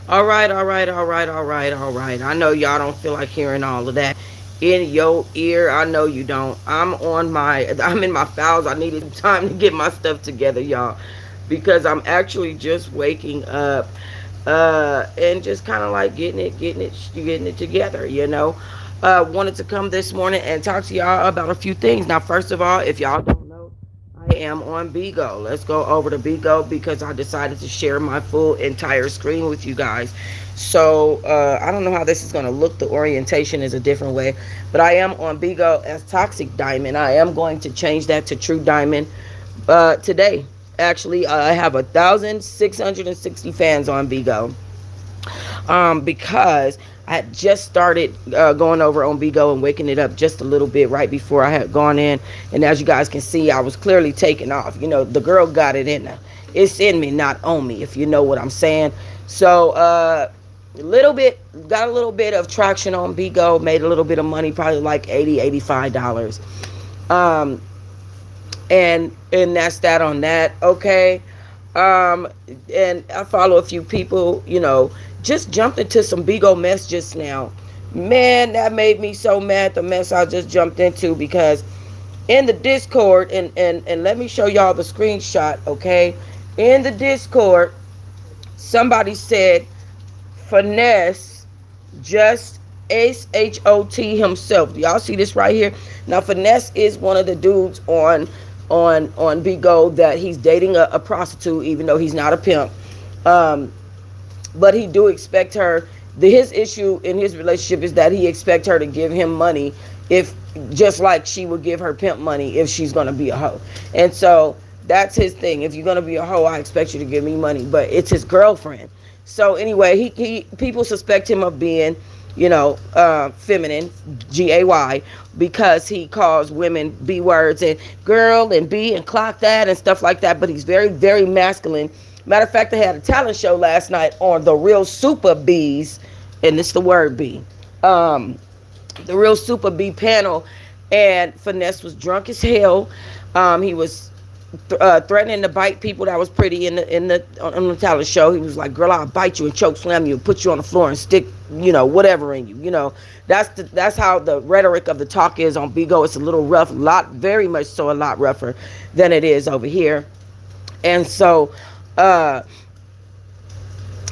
All right, all right, all right, all right, all right. I know y'all don't feel like hearing all of that in your ear. I know you don't. I'm in my files. I needed time to get my stuff together, y'all, because I'm actually just waking up and just kind of like getting it together, you know. Wanted to come this morning and talk to y'all about a few things. Now, first of all, if y'all don't know, I am on Bigo. Let's go over to Bigo because I decided to share my full entire screen with you guys. So I don't know how this is going to look. The orientation is a different way, but I am on Bigo as Toxic Diamond. I am going to change that to True Diamond today. Actually, I have 1,660 fans on Bigo because I had just started going over on Bigo and waking it up just a little bit right before I had gone in. And as you guys can see, I was clearly taking off. You know, the girl got it in her. It's in me, not on me, if you know what I'm saying. So, got a little bit of traction on Bigo, made a little bit of money, probably like $85. Um, and that's that on that. Okay. And I follow a few people, you know, just jumped into some Bigo mess just now. Man, that made me so mad, the mess I just jumped into, because in the Discord, and let me show y'all the screenshot, okay? In the Discord, somebody said Finesse just SHOT himself. Y'all see this right here? Now, Finesse is one of the dudes on Bigo that he's dating a prostitute, even though he's not a pimp. But he do expect her. His issue in his relationship is that he expect her to give him money, if just like she would give her pimp money if she's gonna be a hoe. And so that's his thing. If you're gonna be a hoe, I expect you to give me money. But it's his girlfriend. So anyway, he people suspect him of being, you know, feminine, gay, because he calls women b words and girl and b and clock that and stuff like that. But he's very, very masculine. Matter of fact, they had a talent show last night on the Real Super B's, and it's the word B. The Real Super B panel, and Finesse was drunk as hell. He was threatening to bite people that was pretty on the talent show. He was like, "Girl, I'll bite you and choke slam you and put you on the floor and stick, you know, whatever in you." You know, that's how the rhetoric of the talk is on Bigo. It's a little rough, very much so, a lot rougher than it is over here. And so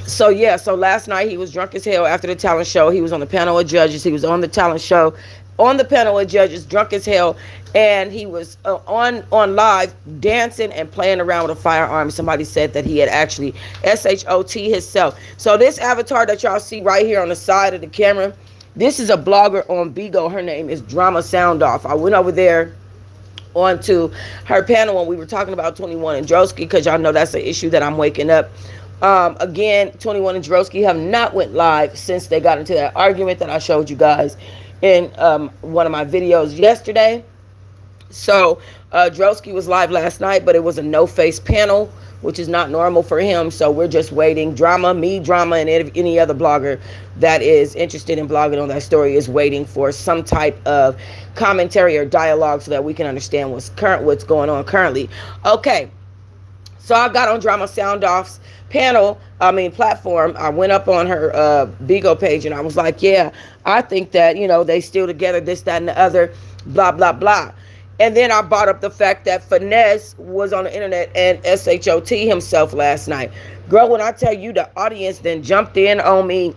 so last night he was drunk as hell after the talent show. He was on the panel of judges. He was on the talent show, on the panel of judges, drunk as hell, and he was on live dancing and playing around with a firearm. Somebody said that he had actually SHOT himself. So this avatar that y'all see right here on the side of the camera, this is a blogger on Bigo. Her name is Drama Sound Off. I went over there onto her panel when we were talking about 21 and Drosky, because y'all know that's an issue that I'm waking up. Again, 21 and Drosky have not went live since they got into that argument that I showed you guys in one of my videos yesterday. So Drosky was live last night, but it was a no-face panel, which is not normal for him. So we're just waiting. Drama, and any other blogger that is interested in blogging on that story is waiting for some type of commentary or dialogue so that we can understand what's going on currently. Okay. So I got on Drama Sound Off's platform. I went up on her Bigo page and I was like, yeah, I think that, you know, they still together, this, that, and the other, blah, blah, blah. And then I brought up the fact that Finesse was on the internet and SHOT himself last night. Girl, when I tell you the audience then jumped in on me,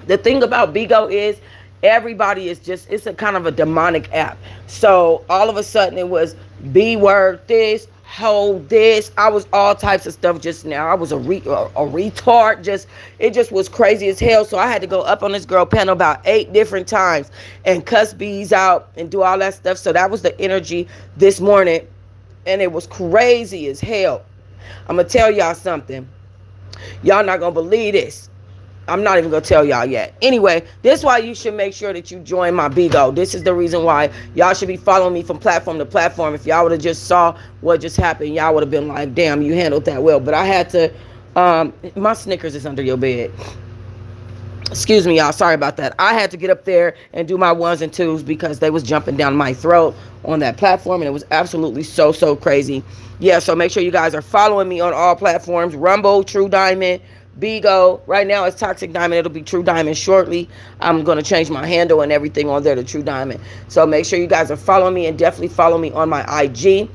the thing about Bigo is everybody is just, it's a kind of a demonic app. So all of a sudden it was B word this, hold this. I was all types of stuff just now. I was a retard. It just was crazy as hell. So I had to go up on this girl panel about 8 different times and cuss bees out and do all that stuff. So that was the energy this morning, and it was crazy as hell. I'm gonna tell y'all something. Y'all not gonna believe this. I'm not even gonna tell y'all yet. Anyway, this is why you should make sure that you join my Bigo. This is the reason why y'all should be following me from platform to platform. If y'all would have just saw what just happened, y'all would have been like, damn, you handled that well. But I had to, my Snickers is under your bed. Excuse me, y'all. Sorry about that. I had to get up there and do my ones and twos because they was jumping down my throat on that platform, and it was absolutely so crazy. Yeah, so make sure you guys are following me on all platforms. Rumble, True Diamond, Bigo. Right now it's Toxic Diamond. It'll be Truh Diamond shortly. I'm going to change my handle and everything on there to Truh Diamond. So make sure you guys are following me, and definitely follow me on my IG,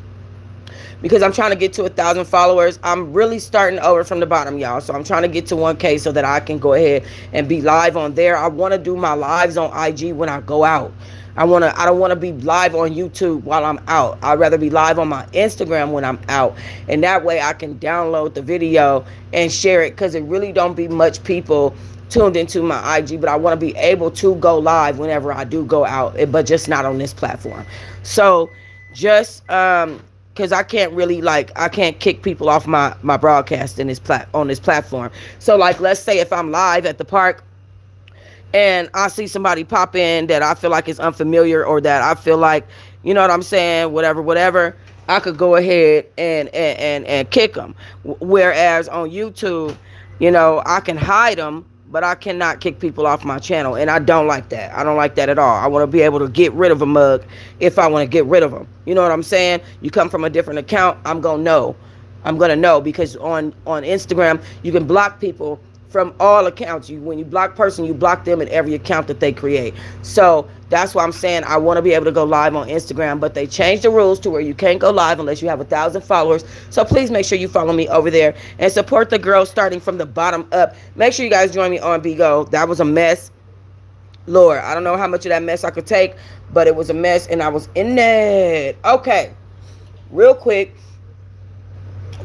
because I'm trying to get to 1,000 followers. I'm really starting over from the bottom, y'all. So I'm trying to get to 1K so that I can go ahead and be live on there. I want to do my lives on IG when I go out. I don't want to be live on YouTube while I'm out. I'd rather be live on my Instagram when I'm out. And that way I can download the video and share it, because it really don't be much people tuned into my IG, but I want to be able to go live whenever I do go out, but just not on this platform. So just because I can't really, like, I can't kick people off my broadcast in on this platform. So like, let's say if I'm live at the park and I see somebody pop in that I feel like is unfamiliar, or that I feel like, you know what I'm saying, whatever, I could go ahead and kick them. Whereas on YouTube, you know, I can hide them, but I cannot kick people off my channel, and I don't like that. I don't like that at all. I want to be able to get rid of a mug if I want to get rid of them. You know what I'm saying? You come from a different account, I'm going to know, because on Instagram, you can block people from all accounts. When you block person, you block them in every account that they create. So that's why I'm saying I want to be able to go live on Instagram, but they changed the rules to where you can't go live unless you have 1,000 followers. So please make sure you follow me over there and support the girl starting from the bottom up. Make sure you guys join me on Bigo. That was a mess. Lord, I don't know how much of that mess I could take, but it was a mess and I was in it. Okay, real quick.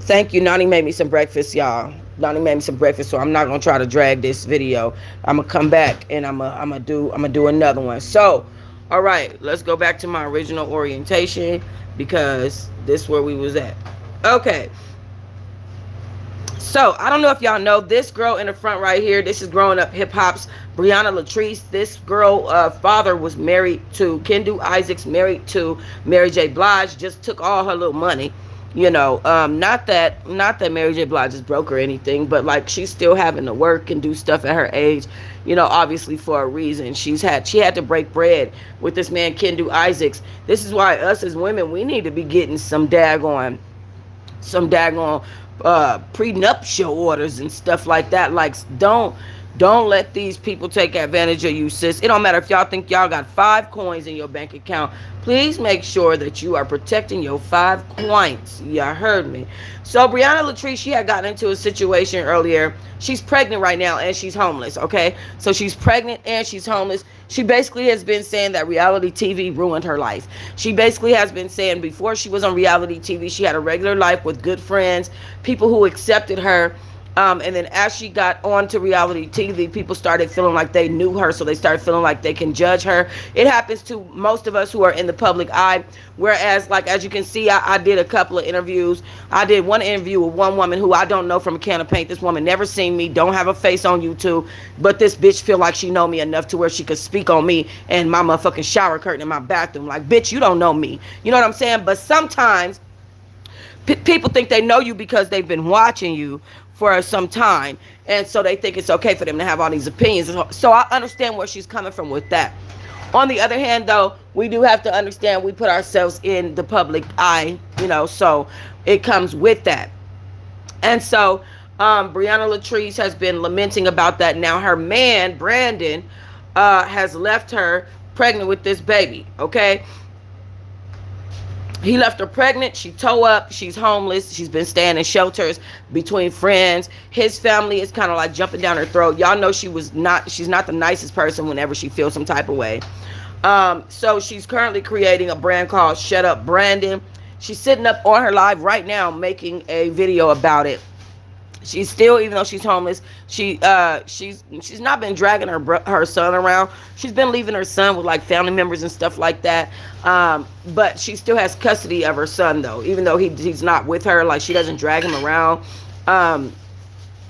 Thank you. Nani made me some breakfast, y'all. Nani made me some breakfast, so I'm not gonna try to drag this video. I'm gonna come back and I'm gonna do another one. So, all right, let's go back to my original orientation, because this is where we was at. Okay. So, I don't know if y'all know this girl in the front right here. This is Growing Up Hip Hop's Briana Latrease. This girl father was married to Kendu Isaacs, married to Mary J. Blige. Just took all her little money. You know, not that Mary J. Blige is broke or anything, but like, she's still having to work and do stuff at her age, you know, obviously for a reason. She had to break bread with this man, Kendu Isaacs. This is why us as women, we need to be getting some daggone prenuptial orders and stuff like that. Like, don't let these people take advantage of you, sis. It don't matter if y'all think y'all got 5 coins in your bank account. Please make sure that you are protecting your 5 coins. Y'all heard me. So Briana Latrease, she had gotten into a situation earlier. She's pregnant right now and she's homeless, okay? So she's pregnant and she's homeless. She basically has been saying that reality TV ruined her life. She basically has been saying before she was on reality TV, she had a regular life with good friends, people who accepted her. And then as she got on to reality TV, people started feeling like they knew her, so they started feeling like they can judge her. It happens to most of us who are in the public eye. Whereas, like, as you can see, I did a couple of interviews. I did one interview with one woman who I don't know from a can of paint. This woman never seen me, don't have a face on YouTube, but this bitch feel like she know me enough to where she could speak on me and my motherfucking shower curtain in my bathroom. Like, bitch, you don't know me. You know what I'm saying? But sometimes people think they know you because they've been watching you for some time, and so they think it's okay for them to have all these opinions. So I understand where she's coming from with that. On the other hand, though, we do have to understand we put ourselves in the public eye, you know, so it comes with that. And so Briana Latrease has been lamenting about that. Now her man Brandon has left her pregnant with this baby, okay? He left her pregnant. She toe up. She's homeless. She's been staying in shelters between friends. His family is kind of like jumping down her throat. Y'all know she's not the nicest person whenever she feels some type of way. So she's currently creating a brand called Shut Up Brandon. She's sitting up on her live right now making a video about it. She's still, even though she's homeless, she's not been dragging her son around. She's been leaving her son with like family members and stuff like that. But she still has custody of her son though, even though he's not with her. Like, she doesn't drag him around.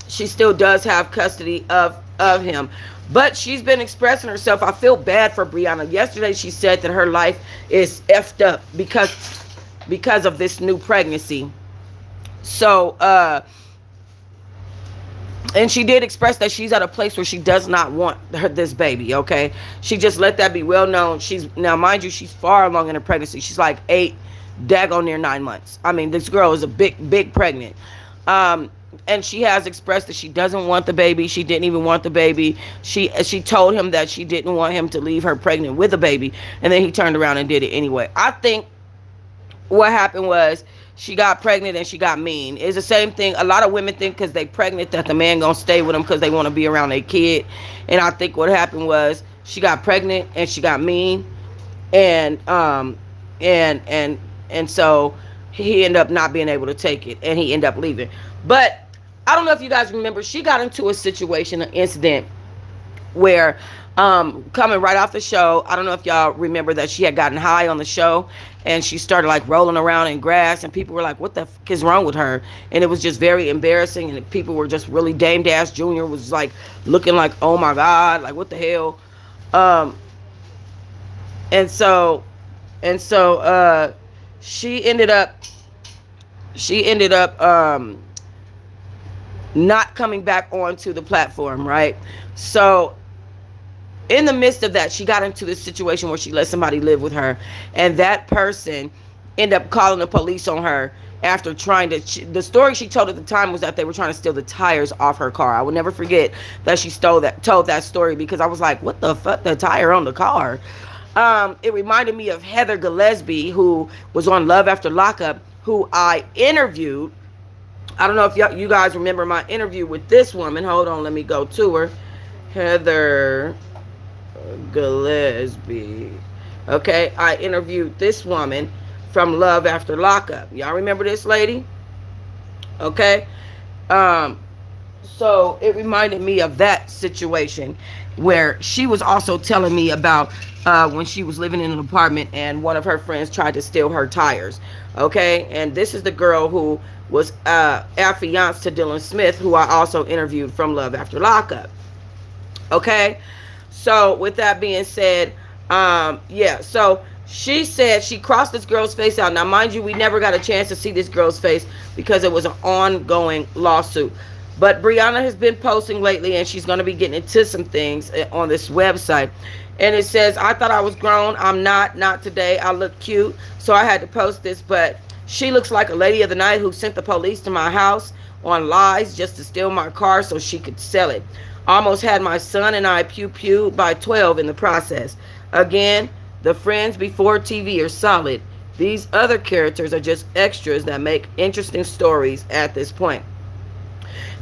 She still does have custody of him. But she's been expressing herself. I feel bad for Briana. Yesterday she said that her life is effed up because of this new pregnancy. So and she did express that she's at a place where she does not want this baby, okay? She just let that be well known. Now, mind you, she's far along in her pregnancy. She's like 8, daggone near 9 months. I mean, this girl is a big pregnant. Um, and she has expressed that she doesn't want the baby. She didn't even want the baby. She told him that she didn't want him to leave her pregnant with a baby, and then he turned around and did it anyway. I think what happened was she got pregnant and she got mean. It's the same thing. A lot of women think because they pregnant that the man gonna stay with them because they want to be around their kid. And I think what happened was she got pregnant and she got mean, and and and and so he ended up not being able to take it, and he ended up leaving. But I don't know if you guys remember, she got into a situation, an incident where coming right off the show, I don't know if y'all remember that she had gotten high on the show, and she started like rolling around in grass, and people were like, what the fuck is wrong with her? And it was just very embarrassing, and people were just really, Dame Dash Jr. was like looking like, oh my God, like what the hell. um and so and so she ended up not coming back onto the platform, right? So in the midst of that, she got into this situation where she let somebody live with her, and that person ended up calling the police on her after trying to. The story she told at the time was that they were trying to steal the tires off her car. I will never forget that she told that story, because I was like, "What the fuck? The tire on the car?" It reminded me of Heather Gillespie, who was on Love After Lockup, who I interviewed. I don't know if you guys remember my interview with this woman. Hold on, let me go to her. Heather Gillespie. Okay, I interviewed this woman from Love After Lockup. Y'all remember this lady? Okay. So it reminded me of that situation where she was also telling me about when she was living in an apartment and one of her friends tried to steal her tires. Okay, and this is the girl who was affianced to Dylan Smith, who I also interviewed from Love After Lockup. Okay, so with that being said, yeah, so she said she crossed this girl's face out. Now, mind you, we never got a chance to see this girl's face because it was an ongoing lawsuit. But Briana has been posting lately, and she's going to be getting into some things on this website. And it says, I thought I was grown. I'm not today. I look cute, so I had to post this. But she looks like a lady of the night who sent the police to my house on lies just to steal my car so she could sell it. Almost had my son and I pew-pewed by 12 in the process. Again, the friends before TV are solid. These other characters are just extras that make interesting stories at this point.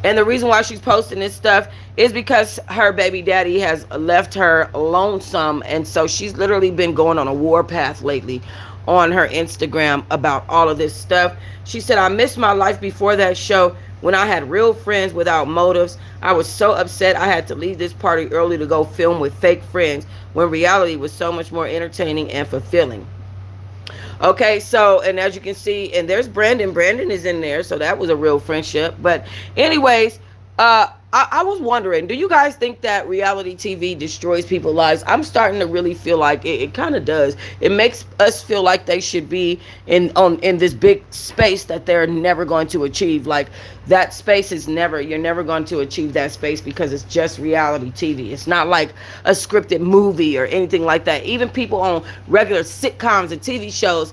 And the reason why she's posting this stuff is because her baby daddy has left her lonesome. And so she's literally been going on a warpath lately on her Instagram about all of this stuff. She said, I missed my life before that show when I had real friends without motives. I was so upset I had to leave this party early to go film with fake friends when reality was so much more entertaining and fulfilling. Okay, so, and as you can see, and there's Brandon. Brandon is in there, so that was a real friendship. But anyways, I was wondering, do you guys think that reality TV destroys people's lives? I'm starting to really feel like it kind of does. It makes us feel like they should be in this big space that they're never going to achieve. Like that space is you're never going to achieve that space because it's just reality TV. It's not like a scripted movie or anything like that. Even people on regular sitcoms and TV shows,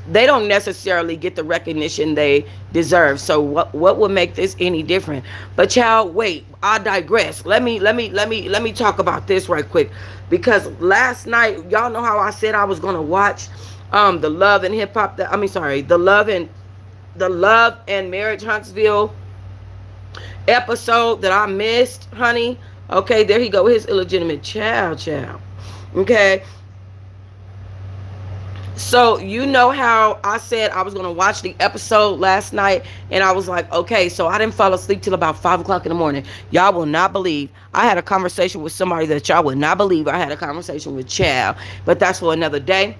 they don't necessarily get the recognition they deserve. So what would make this any different? But child, wait, I digress. Let me talk about this right quick, because last night, y'all know how I said I was gonna watch the Love and Hip Hop, the Love and Marriage Huntsville episode that I missed, honey. Okay, there he go, his illegitimate child. Okay. So you know how I said I was going to watch the episode last night, and I was like, okay, so I didn't fall asleep till about 5 o'clock in the morning. Y'all will not believe I had a conversation with somebody that y'all would not believe I had a conversation with, child. But that's for another day.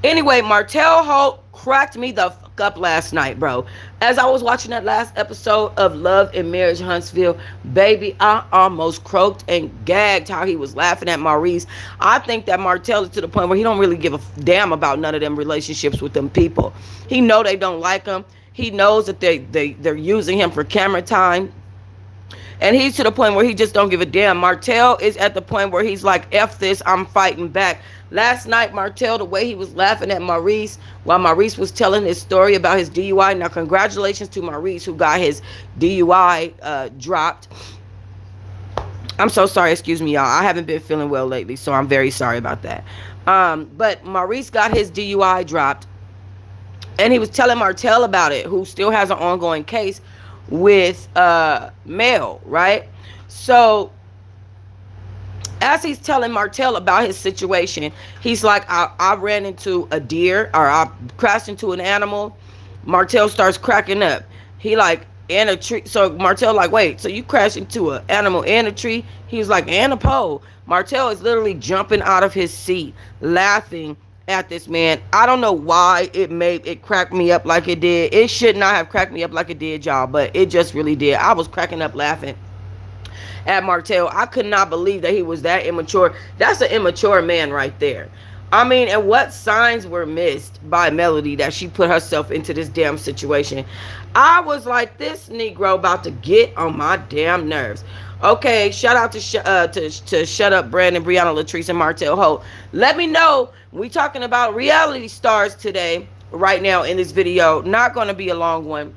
Anyway, Martell Holt cracked me the fuck up last night, bro. As I was watching that last episode of Love and Marriage Huntsville, baby, I almost croaked and gagged how he was laughing at Maurice. I think that Martell is to the point where he don't really give a damn about none of them relationships with them people. He know they don't like him. He knows that they're using him for camera time. And he's to the point where he just don't give a damn. Martell is at the point where he's like, F this, I'm fighting back. Last night, Martell, the way he was laughing at Maurice while Maurice was telling his story about his DUI. Now, congratulations to Maurice, who got his DUI dropped. I'm so sorry, excuse me, y'all. I haven't been feeling well lately, so I'm very sorry about that. But Maurice got his DUI dropped, and he was telling Martell about it, who still has an ongoing case with Mel, right? So as he's telling Martell about his situation, he's like, I ran into a deer, or I crashed into an animal. Martell starts cracking up. He like, and a tree. So Martell like, wait, so you crashed into an animal and a tree? He was like, and a pole. Martell is literally jumping out of his seat, laughing at this man. I don't know why it cracked me up like it did. It should not have cracked me up like it did, y'all, but it just really did. I was cracking up laughing at Martell. I could not believe that he was that immature. That's an immature man right there. I mean, and what signs were missed by Melody that she put herself into this damn situation? I was like, this Negro about to get on my damn nerves. Okay, shout out to Shut Up Brandon, Briana, Latrease, and Martell Holt. Let me know. We talking about reality stars today, right now in this video. Not going to be a long one.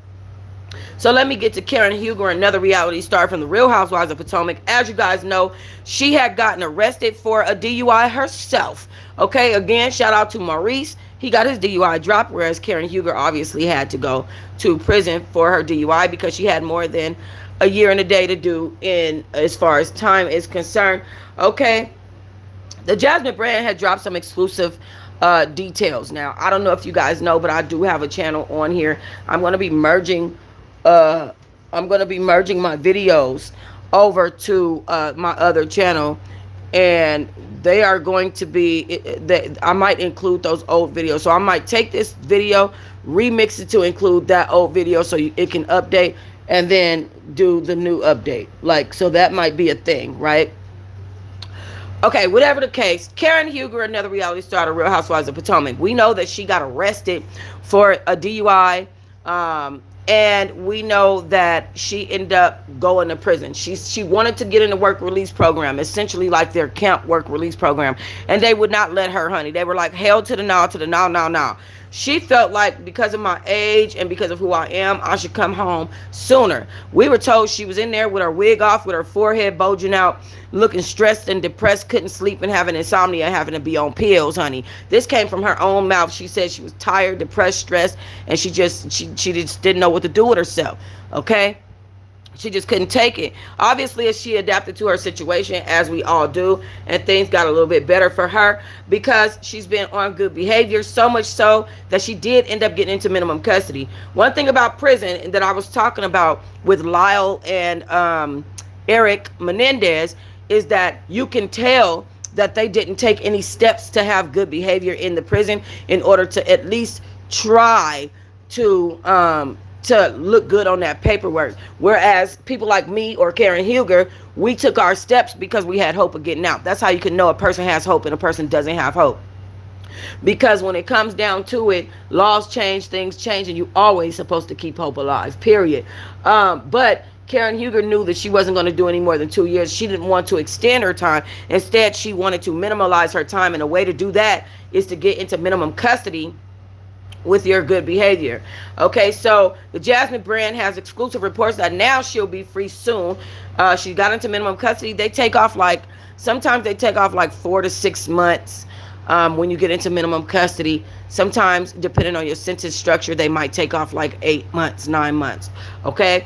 So let me get to Karen Huger, another reality star from the Real Housewives of Potomac. As you guys know, she had gotten arrested for a DUI herself. Okay, again, shout out to Maurice. He got his DUI dropped, whereas Karen Huger obviously had to go to prison for her DUI because she had more than a year and a day to do in as far as time is concerned. Okay, the Jasmine brand had dropped some exclusive details. Now, I don't know if you guys know, but I do have a channel on here. I'm going to be merging my videos over to my other channel, and they are going to be I might include those old videos. So I might take this video, remix it to include that old video so it can update, and then do the new update. Like, so that might be a thing, right? Okay, whatever the case, Karen Huger, another reality star of Real Housewives of Potomac. We know that she got arrested for a DUI, and we know that she ended up going to prison. She wanted to get in the work release program, essentially like their camp work release program, and they would not let her, honey. They were like, hell to the no. She felt like because of my age and because of who I am, I should come home sooner. We were told she was in there with her wig off, with her forehead bulging out, looking stressed and depressed, couldn't sleep, and having insomnia, having to be on pills, honey. This came from her own mouth. She said she was tired, depressed, stressed, and she just didn't know what to do with herself. Okay? She just couldn't take it. Obviously, as she adapted to her situation, as we all do, and things got a little bit better for her because she's been on good behavior, so much so that she did end up getting into minimum custody. One thing about prison that I was talking about with Lyle and Eric Menendez is that you can tell that they didn't take any steps to have good behavior in the prison in order to at least try to look good on that paperwork. Whereas people like me or Karen Huger, we took our steps because we had hope of getting out. That's how you can know a person has hope and a person doesn't have hope. Because when it comes down to it, laws change, things change, and you always supposed to keep hope alive, period. But Karen Huger knew that she wasn't going to do any more than 2 years. She didn't want to extend her time. Instead, she wanted to minimalize her time, and a way to do that is to get into minimum custody with your good behavior. Okay, so the Jasmine brand has exclusive reports that now she'll be free soon. She got into minimum custody. They take off sometimes they take off like 4 to 6 months when you get into minimum custody. Sometimes, depending on your sentence structure, they might take off like 8 months, 9 months. Okay.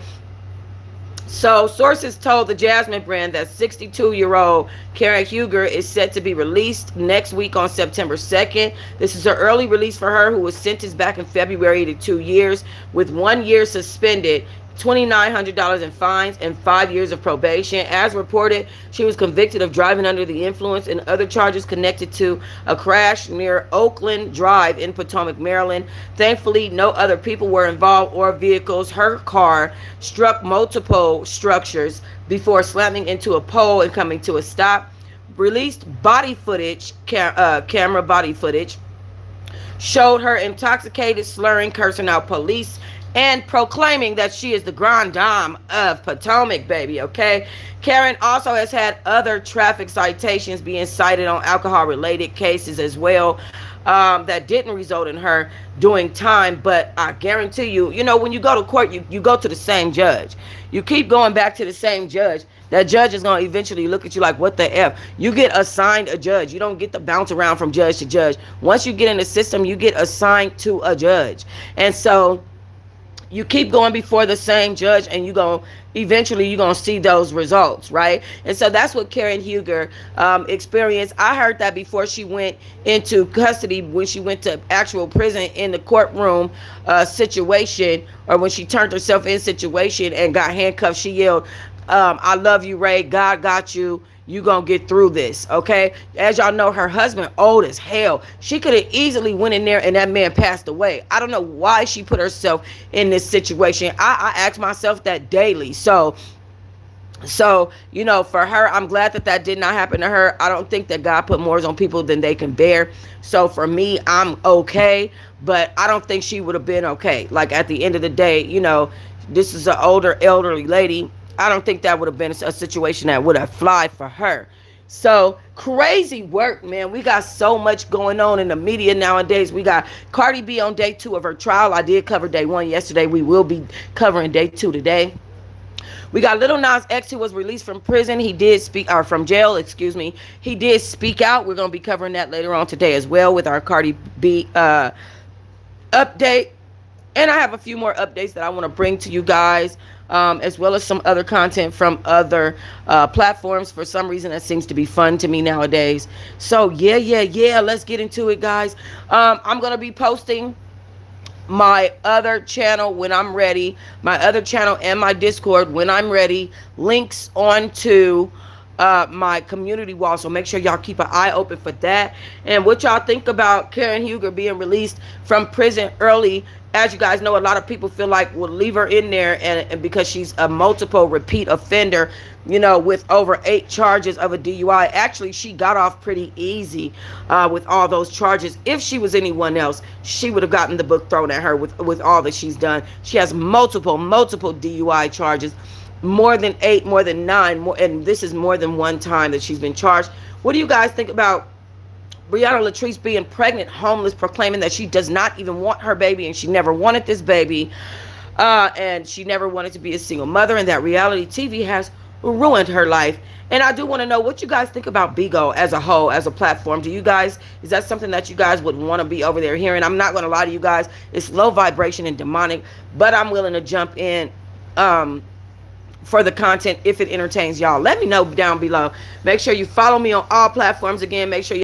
So sources told the Jasmine brand that 62-year-old Karen Huger is set to be released next week on September 2nd. This is her early release for her, who was sentenced back in February to 2 years with 1 year suspended, $2,900 in fines, and 5 years of probation. As reported, she was convicted of driving under the influence and other charges connected to a crash near Oakland Drive in Potomac, Maryland. Thankfully, no other people were involved or vehicles. Her car struck multiple structures before slamming into a pole and coming to a stop. Released body footage, camera body footage, showed her intoxicated, slurring, cursing out police and proclaiming that she is the grand dame of Potomac, baby, okay? Karen also has had other traffic citations being cited on alcohol-related cases as well, that didn't result in her doing time. But I guarantee you, when you go to court, you go to the same judge. You keep going back to the same judge. That judge is going to eventually look at you like, what the F? You get assigned a judge. You don't get to bounce around from judge to judge. Once you get in the system, you get assigned to a judge. And so you keep going before the same judge, and eventually you're going to see those results, right? And so that's what Karen Huger experienced. I heard that before she went into custody, when she went to actual prison, in the courtroom situation, or when she turned herself in situation and got handcuffed, she yelled, I love you, Ray. God got you. You gonna get through this, okay? As y'all know, her husband old as hell. She could have easily went in there and that man passed away. I don't know why she put herself in this situation. I ask myself that daily. So for her, I'm glad that did not happen to her. I don't think that God put more on people than they can bear. So for me, I'm okay, but I don't think she would have been okay. Like, at the end of the day, this is an older, elderly lady. I don't think that would have been a situation that would have fly for her. So crazy work, man. We got so much going on in the media nowadays. We got Cardi B on day 2 of her trial. I did cover day 1 yesterday. We will be covering day 2 today. We got Lil Nas X, who was released from prison. He did from jail, excuse me. He did speak out. We're going to be covering that later on today as well with our Cardi B update. And I have a few more updates that I want to bring to you guys, as well as some other content from other platforms. For some reason, that seems to be fun to me nowadays. So yeah, let's get into it, guys. I'm going to be posting my other channel when I'm ready, my other channel and my Discord when I'm ready, links onto my community wall. So make sure y'all keep an eye open for that. And what y'all think about Karen Huger being released from prison early. As you guys know, a lot of people feel like we'll leave her in there, and because she's a multiple repeat offender, with over 8 charges of a DUI. Actually, she got off pretty easy with all those charges. If she was anyone else, she would have gotten the book thrown at her with all that she's done. She has multiple DUI charges, more than 8, more than 9, and this is more than one time that she's been charged. What do you guys think about Briana Latrease being pregnant, homeless, proclaiming that she does not even want her baby, and she never wanted this baby, and she never wanted to be a single mother, and that reality TV has ruined her life? And I do want to know what you guys think about Bigo as a whole, as a platform. Is that something that you guys would want to be over there hearing? I'm not going to lie to you guys. It's low vibration and demonic, but I'm willing to jump in for the content if it entertains y'all. Let me know down below. Make sure you follow me on all platforms. Again, make sure you